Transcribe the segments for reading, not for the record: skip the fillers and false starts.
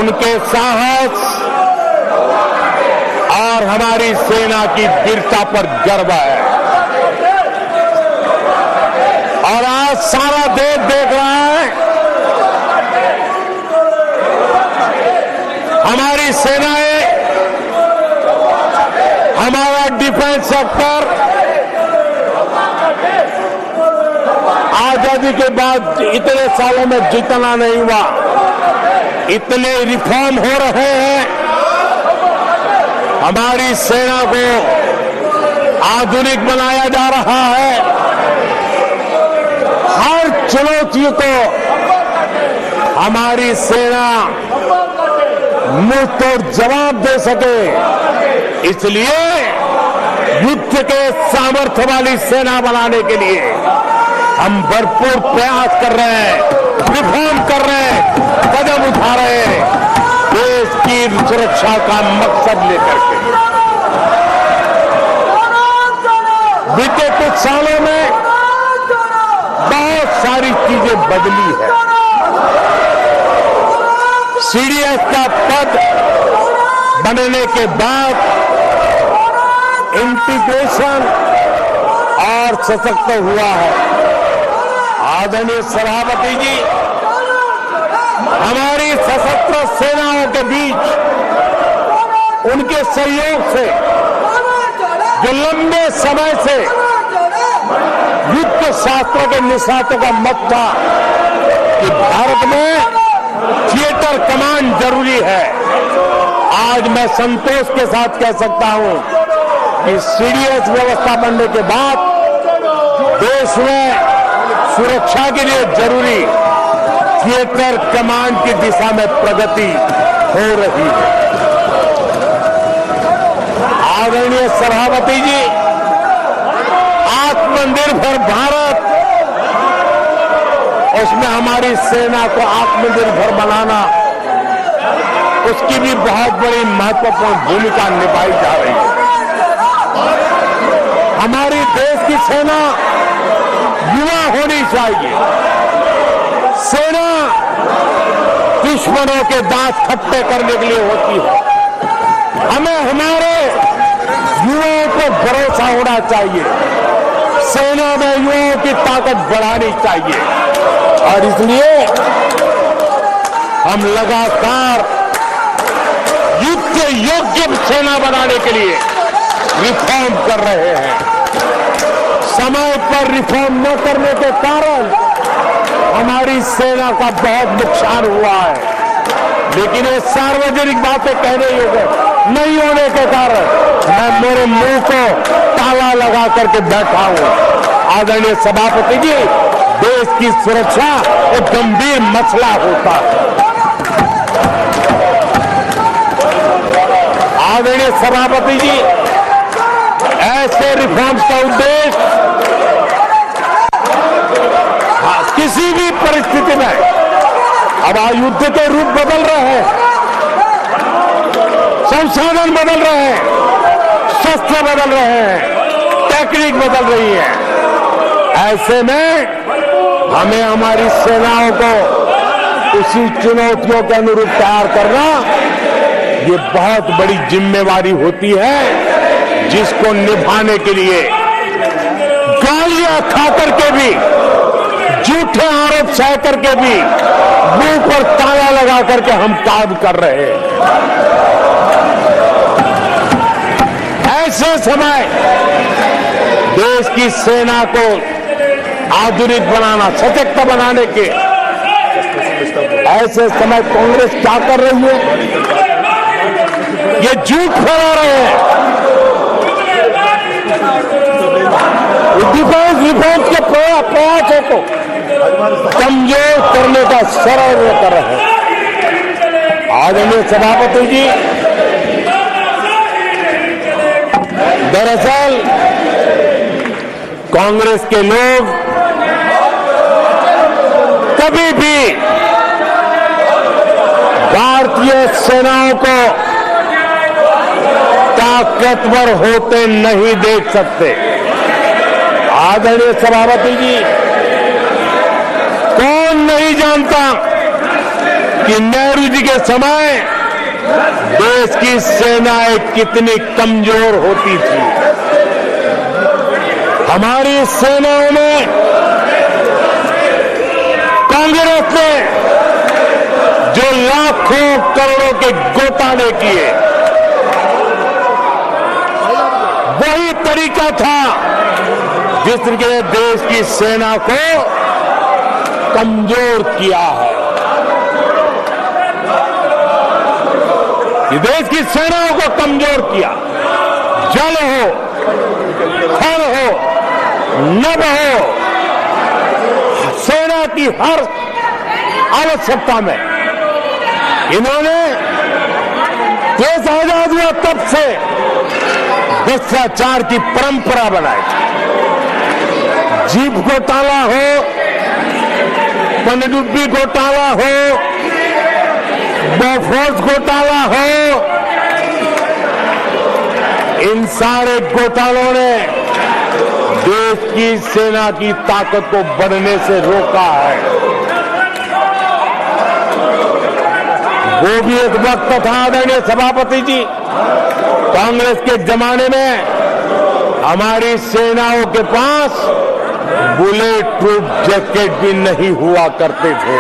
उनके साहस और हमारी सेना की वीरता पर गर्व है। और आज सारा देश देख रहा है हमारी सेनाएं, हमारा डिफेंस सेक्टर आजादी के बाद इतने सालों में जितना नहीं हुआ, इतने रिफॉर्म हो रहे हैं। हमारी सेना को आधुनिक बनाया जा रहा है। हर चुनौती को हमारी सेना मुंह तोड़ जवाब दे सके, इसलिए युद्ध के सामर्थ्य वाली सेना बनाने के लिए हम भरपूर प्रयास कर रहे हैं, रिफॉर्म कर रहे हैं, कदम उठा रहे हैं देश की सुरक्षा का मकसद लेकर के। बीते कुछ सालों में बहुत सारी चीजें बदली है। सीडीएस का पद बनने के बाद इंटीग्रेशन और सशक्त हुआ है। आदरणीय सभापति जी, हमारी सशस्त्र सेनाओं के बीच उनके सहयोग से जो लंबे समय से युद्ध शास्त्र के निष्णातों का मत था कि भारत में थिएटर कमांड जरूरी है, आज मैं संतोष के साथ कह सकता हूं कि सीडीएस व्यवस्था बनने के बाद देश में सुरक्षा के लिए जरूरी थिएटर कमांड की दिशा में प्रगति हो रही है। आदरणीय सभापति जी, आत्मनिर्भर भारत, उसमें हमारी सेना को आत्मनिर्भर बनाना, उसकी भी बहुत बड़ी महत्वपूर्ण भूमिका निभाई जा रही है। हमारी देश की सेना युवा होनी चाहिए। सेना दुश्मनों के दांत खट्टे करने के लिए होती है। हमें हमारे युवाओं को भरोसा होना चाहिए। सेना में युवाओं की ताकत बढ़ानी चाहिए और इसलिए हम लगातार युद्ध योग्य सेना बनाने के लिए रिफॉर्म कर रहे हैं। समय पर रिफॉर्म न करने के कारण हमारी सेना का बहुत नुकसान हुआ है, लेकिन ये सार्वजनिक बातें कहने योग्य नहीं होने के कारण मैं मेरे मुंह को ताला लगा करके बैठा हूं। आदरणीय सभापति जी, देश की सुरक्षा एक गंभीर मसला होता है। आदरणीय सभापति जी, ऐसे रिफॉर्म्स का उद्देश्य किसी भी परिस्थिति में, अब युद्ध के रूप बदल रहे हैं, संसाधन बदल रहे हैं, शस्त्र बदल रहे हैं, टेक्निक बदल रही है, ऐसे में हमें हमारी सेनाओं को उसी चुनौतियों के अनुरूप तैयार करना, ये बहुत बड़ी जिम्मेवारी होती है, जिसको निभाने के लिए गालियां खा करके भी, झूठे आरोप सह करके भी, मुंह पर ताला लगा करके हम काम कर रहे हैं। ऐसे समय देश की सेना को आधुनिक बनाना, सशक्त बनाने के ऐसे समय कांग्रेस क्या कर रही है? ये झूठ फैला रहे हैं। डिफेंस रिफॉर्म्स के प्रयासों को कमजोर करने का षड्यंत्र कर रहे हैं। आदरणीय सभापति जी, दरअसल कांग्रेस के लोग कभी भी भारतीय सेनाओं को ताकतवर होते नहीं देख सकते। आदरणीय सभापति जी, कौन नहीं जानता कि नेहरू जी के समय देश की सेनाएं कितनी कमजोर होती थी। हमारी सेनाओं में कांग्रेस ने जो लाखों करोड़ों के घोटाले किए, वही तरीका था जिसने देश की सेना को कमजोर किया है। ये देश की सेनाओं को कमजोर किया। जल हो, थल हो, नभ हो, सेना की हर आवश्यकता में इन्होंने देश आजाद हुआ तब से भ्रष्टाचार की परंपरा बनाई। जीप घोटाला हो, पनडुब्बी घोटाला हो, बोफोर्स घोटाला हो, इन सारे घोटालों ने देश की सेना की ताकत को बढ़ने से रोका है। वो भी एक वक्त था आदरणीय सभापति जी, कांग्रेस के जमाने में हमारी सेनाओं के पास बुलेट प्रूफ जैकेट भी नहीं हुआ करते थे।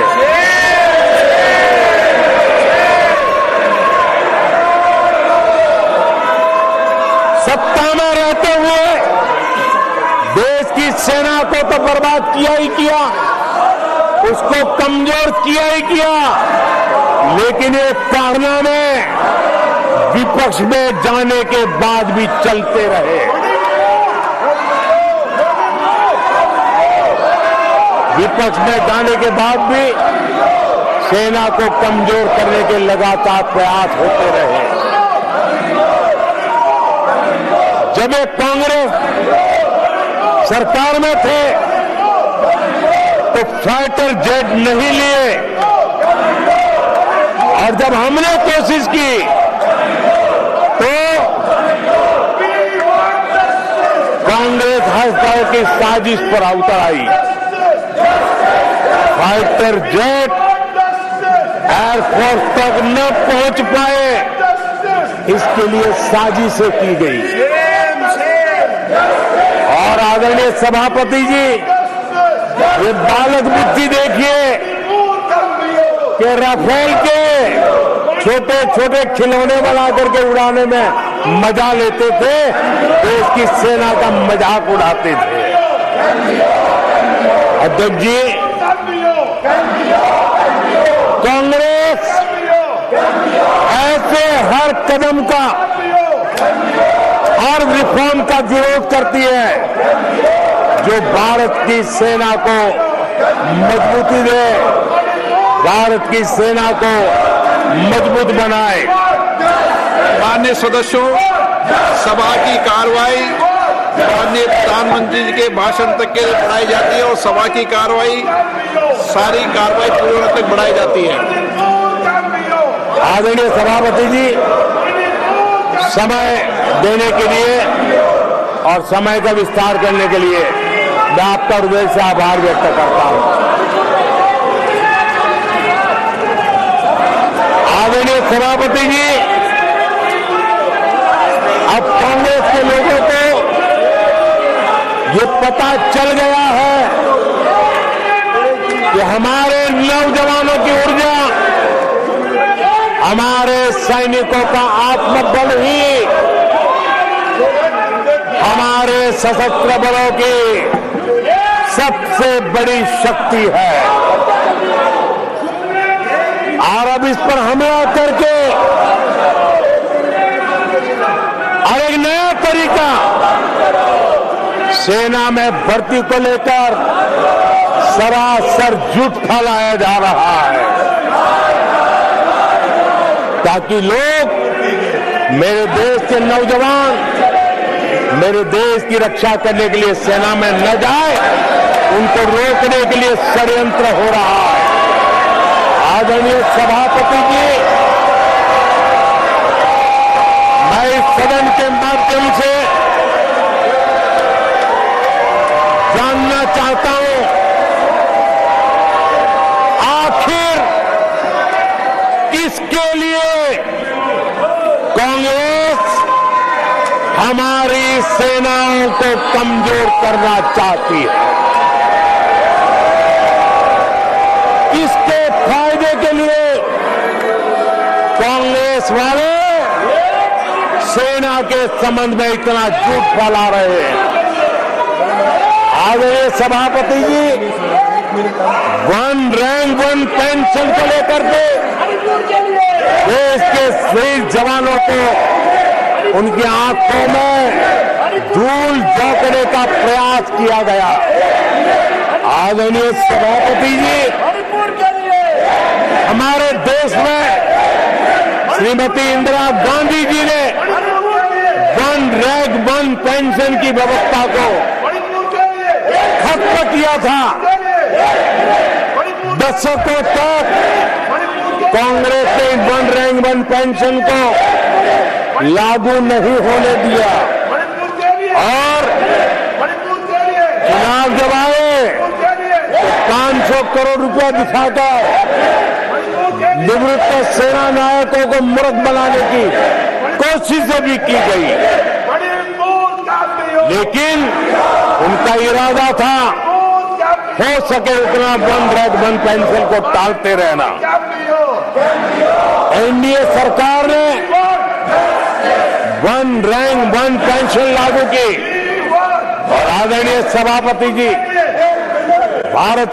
सत्ता में रहते हुए देश की सेना को तो बर्बाद किया ही किया, उसको कमजोर किया ही किया, लेकिन ये कारनामे विपक्ष में जाने के बाद भी चलते रहे। विपक्ष में जाने के बाद भी सेना को कमजोर करने के लगातार प्रयास होते रहे। जब ये कांग्रेस सरकार में थे तो फाइटर जेट नहीं लिए, और जब हमने कोशिश की तो कांग्रेस हर तरह की साजिश पर उतर आई। फाइटर जेट एयरफोर्स तक न पहुंच पाए, इसके लिए साजिशें की गई। और आदरणीय सभापति जी, ये बालक बुद्धि देखिए कि राफेल के छोटे छोटे खिलौने बना करके उड़ाने में मजा लेते थे, देश की सेना का मजाक उड़ाते थे। अध्यक्ष जी, कांग्रेस ऐसे हर कदम का, हर रिफॉर्म का विरोध करती है जो भारत की सेना को मजबूती दे, भारत की सेना को मजबूत बनाए। माननीय सदस्यों, सभा की कार्रवाई माननीय प्रधानमंत्री जी के भाषण तक के लिए बढ़ाई जाती है और सभा की कार्रवाई सारी कार्रवाई पूरी होने तक बढ़ाई जाती है। आदरणीय सभापति जी, समय देने के लिए और समय का विस्तार करने के लिए मैं आपका हृदय से आभार व्यक्त करता हूं। आदरणीय सभापति जी, अब कांग्रेस के लोगों को ये पता चल गया है कि हमारे नौजवानों की ऊर्जा, हमारे सैनिकों का आत्मबल ही हमारे सशस्त्र बलों की सबसे बड़ी शक्ति है। और अब इस पर हमला करके और एक नया तरीका सेना में भर्ती को लेकर सरासर झूठ फैलाया जा रहा है, ताकि लोग, मेरे देश के नौजवान मेरे देश की रक्षा करने के लिए सेना में न जाए, उनको रोकने के लिए षड्यंत्र हो रहा है। आदरणीय सभापति जी, मैं इस सदन के माध्यम से जानना चाहता हूं, आखिर सेनाओं को कमजोर करना चाहती है। इसके फायदे के लिए कांग्रेस वाले सेना के संबंध में इतना झूठ फैला रहे हैं। आदरणीय सभापति जी, 1 रैंक 1 पेंशन को लेकर के देश के शहीद जवानों को उनकी आंखों में धूल झोंकने का प्रयास किया गया। आदरणीय सभापति जी, हमारे देश में श्रीमती इंदिरा गांधी जी ने 1 रैंक 1 पेंशन की व्यवस्था को खत्म किया था। दशकों तक कांग्रेस ने 1 रैंक 1 पेंशन को लागू नहीं होने दिया और चुनाव जब आए तो 500 करोड़ रुपया दिखाकर निवृत्त सेना नायकों को मूर्ख बनाने की कोशिशें भी की गई, लेकिन उनका इरादा था हो सके उतना 1 रैंक 1 पेंशन को टालते रहना। एनडीए सरकार ने 1 रैंक 1 पेंशन लागू की और आदरणीय सभापति जी, भारत